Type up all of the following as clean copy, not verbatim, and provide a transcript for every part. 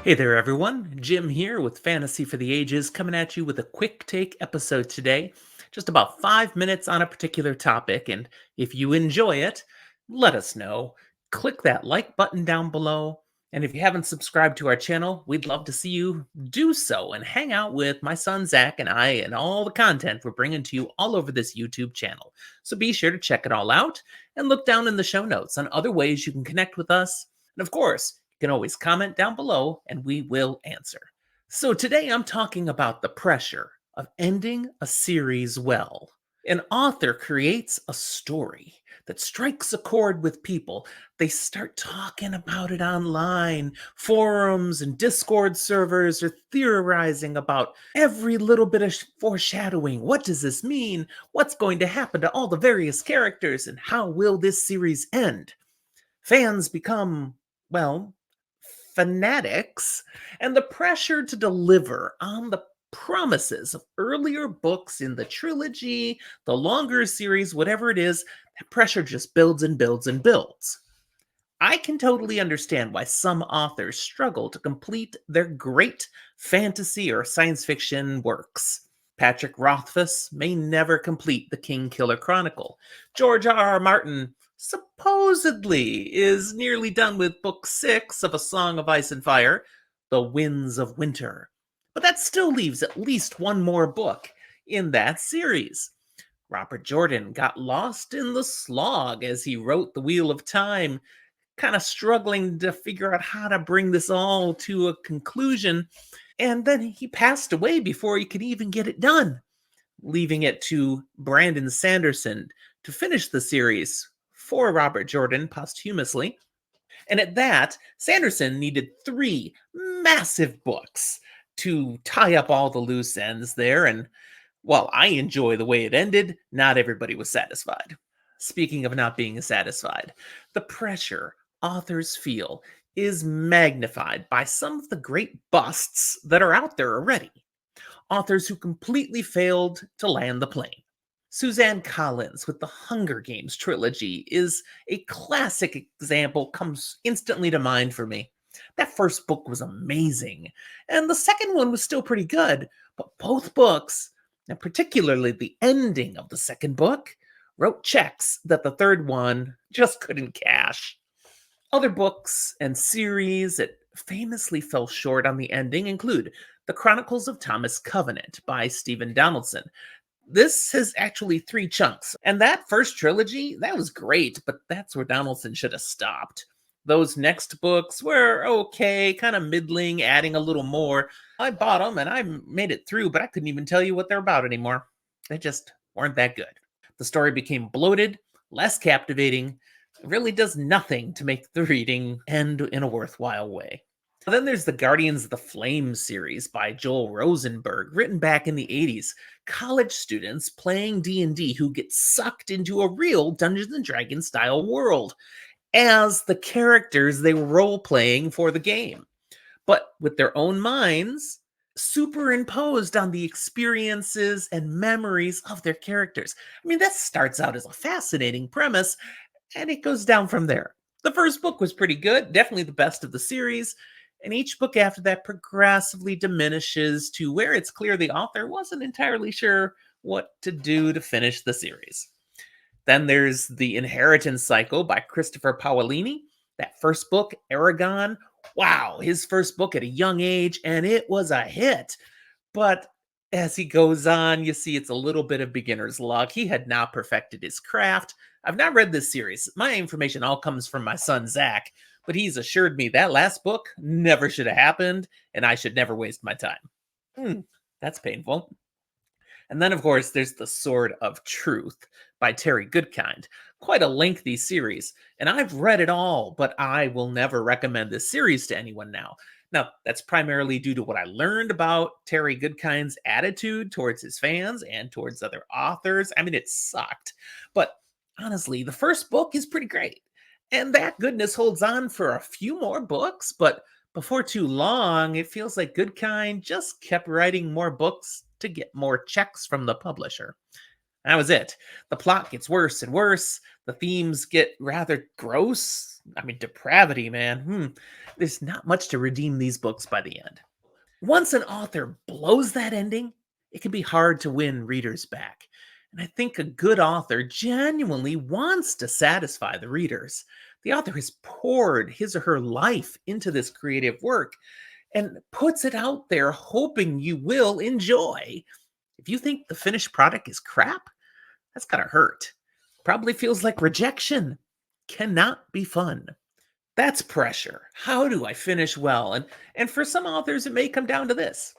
Hey there, everyone. Jim here with Fantasy for the Ages, coming at you with a quick take episode today. Just about 5 minutes on a particular topic, and if you enjoy it, let us know. Click that like button down below. And if you haven't subscribed to our channel, we'd love to see you do so and hang out with my son Zach and I and all the content we're bringing to you all over this YouTube channel. So be sure to check it all out and look down in the show notes on other ways you can connect with us. And of course, you can always comment down below and we will answer. So today I'm talking about the pressure of ending a series well. An author creates a story that strikes a chord with people. They start talking about it online. Forums and Discord servers are theorizing about every little bit of foreshadowing. What does this mean? What's going to happen to all the various characters? And how will this series end? Fans become, well, fanatics, and the pressure to deliver on the promises of earlier books in the trilogy, the longer series, whatever it is, that pressure just builds and builds and builds. I can totally understand why some authors struggle to complete their great fantasy or science fiction works. Patrick Rothfuss may never complete the King Killer Chronicle. George R. Martin supposedly is nearly done with book 6 of A Song of Ice and Fire, The Winds of Winter. But that still leaves at least one more book in that series. Robert Jordan got lost in the slog as he wrote The Wheel of Time, kind of struggling to figure out how to bring this all to a conclusion. And then he passed away before he could even get it done, leaving it to Brandon Sanderson to finish the series for Robert Jordan posthumously. And at that, Sanderson needed 3 massive books to tie up all the loose ends there. And while I enjoy the way it ended, not everybody was satisfied. Speaking of not being satisfied, the pressure authors feel is magnified by some of the great busts that are out there already. Authors who completely failed to land the plane. Suzanne Collins with the Hunger Games trilogy is a classic example, comes instantly to mind for me. That first book was amazing, and the second one was still pretty good, but both books, and particularly the ending of the second book, wrote checks that the third one just couldn't cash. Other books and series that famously fell short on the ending include The Chronicles of Thomas Covenant by Stephen Donaldson. This has actually 3 chunks, and that first trilogy, that was great, but that's where Donaldson should have stopped. Those next books were okay, kind of middling, adding a little more. I bought them and I made it through, but I couldn't even tell you what they're about anymore. They just weren't that good. The story became bloated, less captivating. It really does nothing to make the reading end in a worthwhile way. Then there's the Guardians of the Flame series by Joel Rosenberg, written back in the 80s. College students playing D&D who get sucked into a real Dungeons and Dragons style world as the characters they were role playing for the game, but with their own minds superimposed on the experiences and memories of their characters. I mean, that starts out as a fascinating premise, and it goes down from there. The first book was pretty good, definitely the best of the series, and each book after that progressively diminishes to where it's clear the author wasn't entirely sure what to do to finish the series. Then there's The Inheritance Cycle by Christopher Paolini. That first book, Aragon, wow, his first book at a young age, and it was a hit. But as he goes on, you see it's a little bit of beginner's luck. He had not perfected his craft. I've not read this series. My information all comes from my son, Zach, but he's assured me that last book never should have happened, and I should never waste my time. That's painful. And then, of course, there's The Sword of Truth by Terry Goodkind. Quite a lengthy series, and I've read it all, but I will never recommend this series to anyone now. Now, that's primarily due to what I learned about Terry Goodkind's attitude towards his fans and towards other authors. I mean, it sucked. But honestly, the first book is pretty great. And that goodness holds on for a few more books, but before too long, it feels like Goodkind just kept writing more books to get more checks from the publisher. That was it. The plot gets worse and worse. The themes get rather gross. I mean, depravity, man. There's not much to redeem these books by the end. Once an author blows that ending, it can be hard to win readers back. And I think a good author genuinely wants to satisfy the readers. The author has poured his or her life into this creative work and puts it out there hoping you will enjoy. If you think the finished product is crap, that's gotta hurt. Probably feels like rejection. Cannot be fun. That's pressure. How do I finish well? And for some authors, it may come down to this.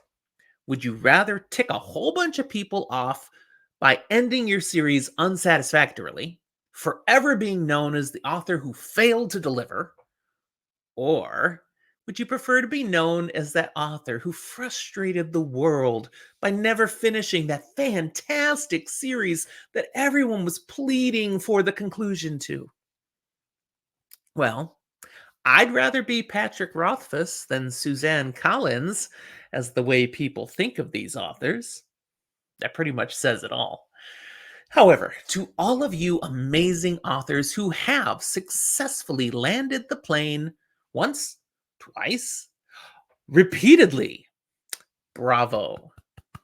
Would you rather tick a whole bunch of people off by ending your series unsatisfactorily, forever being known as the author who failed to deliver? Or would you prefer to be known as that author who frustrated the world by never finishing that fantastic series that everyone was pleading for the conclusion to? Well, I'd rather be Patrick Rothfuss than Suzanne Collins, as the way people think of these authors. That pretty much says it all. However, to all of you amazing authors who have successfully landed the plane once, twice, repeatedly, bravo.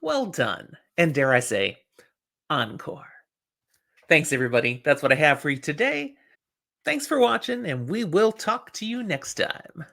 Well done. And dare I say, encore. Thanks, everybody. That's what I have for you today. Thanks for watching, and we will talk to you next time.